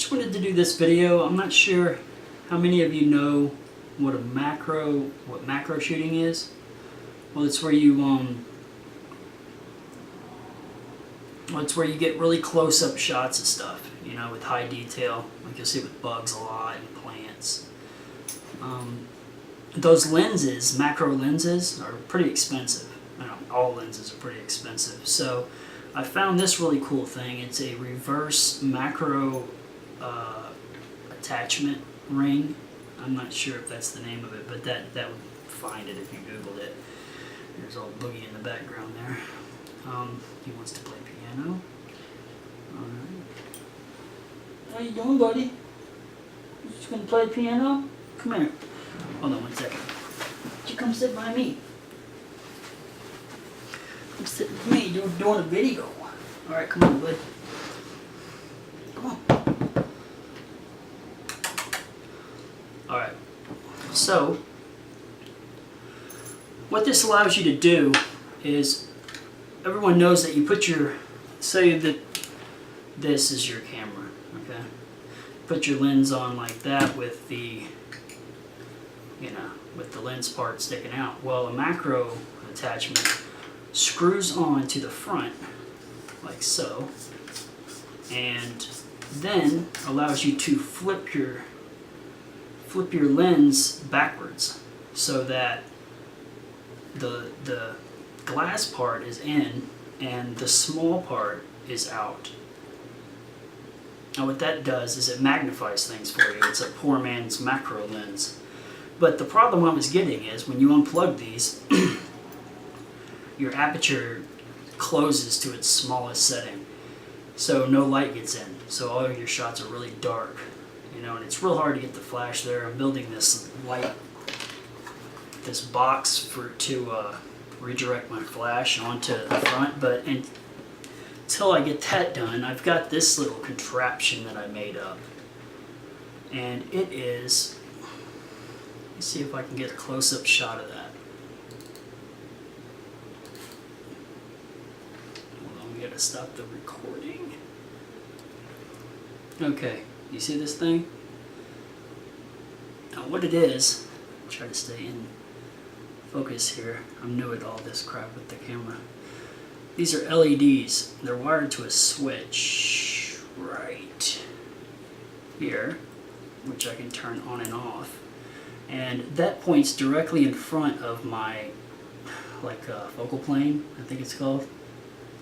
just wanted to do this video. I'm not sure how many of you know what macro shooting is. Well, it's where you get really close-up shots of stuff, you know, with high detail, like you'll see with bugs a lot and plants. Those lenses, macro lenses, are pretty expensive. I know, all lenses are pretty expensive. So I found this really cool thing. It's a reverse macro attachment ring. I'm not sure if that's the name of it, but that would find it if you Googled it. There's old Boogie in the background there. He wants to play piano. Alright. How you doing, buddy? You just gonna play piano? Come here. Hold on 1 second. Why don't you come sit by me? Come sit with me. You're doing a video. Alright, come on, bud. Come on. Alright. So, what this allows you to do is, everyone knows that you put your, say that this is your camera, okay? Put your lens on like that with the, you know, with the lens part sticking out. Well, a macro attachment screws on to the front, like so, and then allows you to flip your lens backwards so that the glass part is in and the small part is out. Now what that does is it magnifies things for you. It's a poor man's macro lens. But the problem I was getting is when you unplug these, your aperture closes to its smallest setting. So no light gets in. So all of your shots are really dark. You know, and it's real hard to get the flash there. I'm building this box to redirect my flash onto the front, but until I get that done, I've got this little contraption that I made up, and it is, let's see if I can get a close-up shot of that. Hold on, we gotta stop the recording. Okay, you see this thing? Now what it is, I'll try to stay in focus here. I'm new at all this crap with the camera. These are LEDs. They're wired to a switch right here, which I can turn on and off. And that points directly in front of my, focal plane, I think it's called.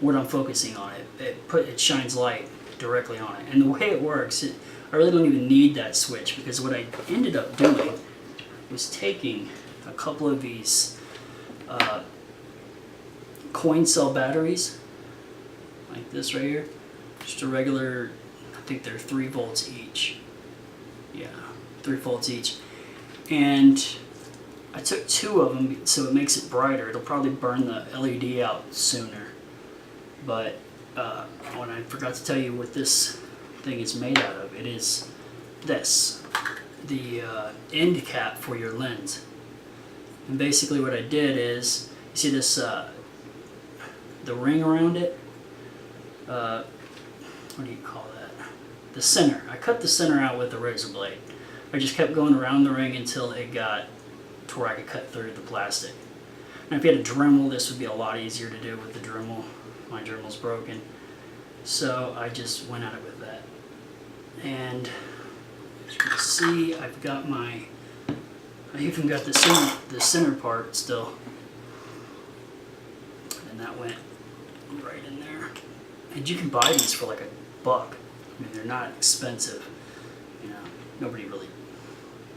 What I'm focusing on, it shines light directly on it. And the way it works, I really don't even need that switch, because what I ended up doing was taking a couple of these coin cell batteries, like this right here, just a regular, I think they're 3 volts each. Yeah, 3 volts each. And I took 2 of them so it makes it brighter. It'll probably burn the LED out sooner. But when I forgot to tell you what this thing is made out of, it is this, the end cap for your lens. And basically what I did is, you see this, the ring around it, what do you call that? The center. I cut the center out with a razor blade. I just kept going around the ring until it got to where I could cut through the plastic. Now if you had a Dremel, this would be a lot easier to do with the Dremel. My Dremel's broken. So I just went at it with that. And as you can see, I've got I even got the center part still. And that went right in there. And you can buy these for like $1. I mean, they're not expensive. You know, nobody really,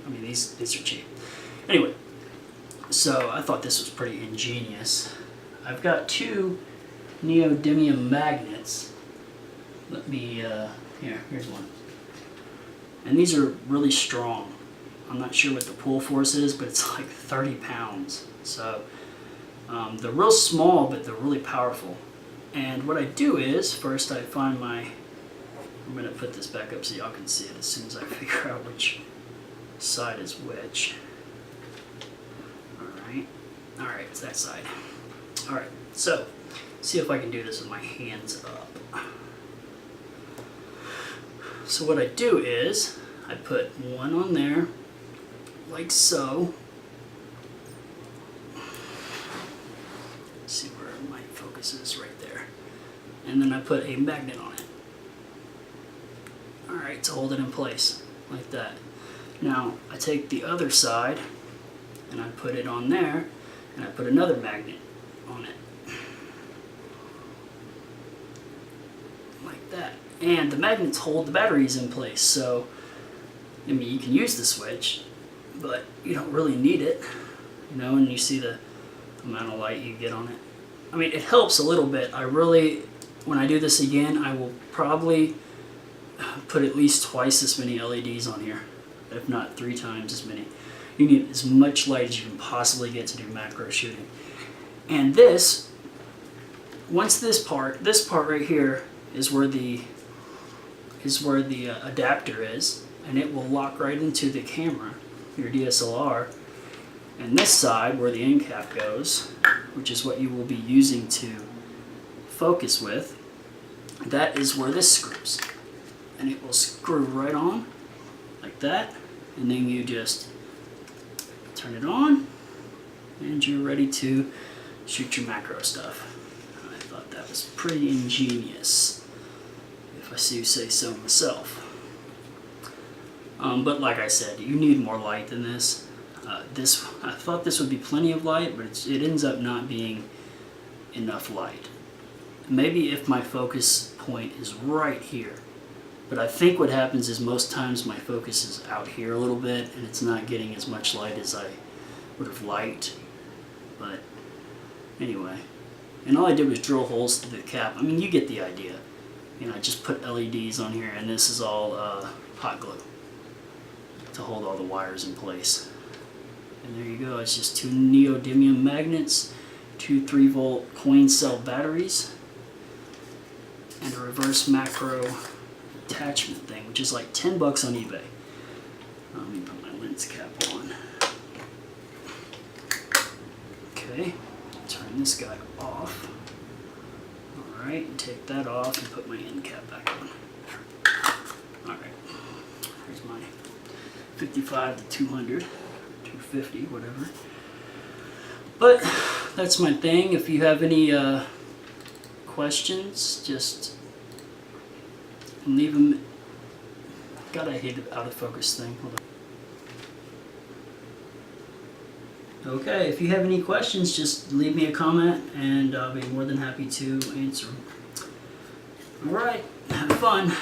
I mean, these are cheap. Anyway, so I thought this was pretty ingenious. I've got 2 neodymium magnets. Let me, here's one. And these are really strong. I'm not sure what the pull force is, but it's like 30 pounds. So they're real small, but they're really powerful. And what I do is, first I find I'm going to put this back up so y'all can see it as soon as I figure out which side is which. Alright, it's that side. Alright, so, see if I can do this with my hands up. So what I do is I put one on there, like so. Let's see where my focus is, right there. And then I put a magnet on it. Alright, to hold it in place, like that. Now, I take the other side, and I put it on there, and I put another magnet on it. Like that. And the magnets hold the batteries in place, so, I mean, you can use the switch, but you don't really need it, you know, and you see the amount of light you get on it. I mean, it helps a little bit. When I do this again, I will probably put at least twice as many LEDs on here, if not 3 times as many. You need as much light as you can possibly get to do macro shooting. And this, once this part right here is where the adapter is, and it will lock right into the camera, your DSLR. And this side, where the end cap goes, which is what you will be using to focus with, that is where this screws. And it will screw right on, like that, and then you just turn it on, and you're ready to shoot your macro stuff. I thought that was pretty ingenious, if I do say so myself. But like I said, you need more light than this. I thought this would be plenty of light, but it ends up not being enough light. Maybe if my focus point is right here. But I think what happens is most times my focus is out here a little bit, and it's not getting as much light as I would have liked. But anyway, and all I did was drill holes through the cap. I mean, you get the idea. You know, I just put LEDs on here, and this is all hot glue to hold all the wires in place. And there you go. It's just 2 neodymium magnets, 2 3-volt coin cell batteries, and a reverse macro attachment thing, which is like $10 on eBay. Let me put my lens cap on. Okay, turn this guy off. Alright, and take that off and put my end cap back on. Alright, here's my 55 to 200, 250, whatever. But that's my thing. If you have any questions, just leave them. God, I hate the out of focus thing. Hold on. Okay, if you have any questions, just leave me a comment and I'll be more than happy to answer them. Alright, have fun.